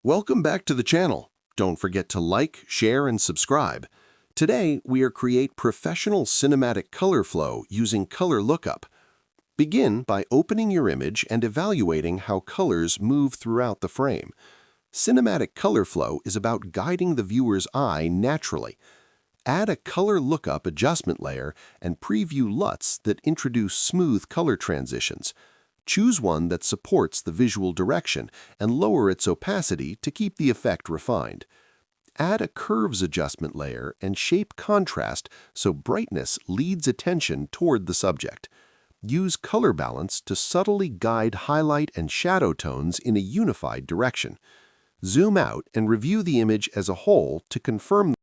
Welcome back to the channel. Don't forget to like, share, and subscribe. Today, we are create professional cinematic color flow using color lookup. Begin by opening your image and evaluating how colors move throughout the frame. Cinematic color flow is about guiding the viewer's eye naturally. Add a color lookup adjustment layer and preview LUTs that introduce smooth color transitions. Choose one that supports the visual direction and lower its opacity to keep the effect refined. Add a curves adjustment layer and shape contrast so brightness leads attention toward the subject. Use color balance to subtly guide highlight and shadow tones in a unified direction. Zoom out and review the image as a whole to confirm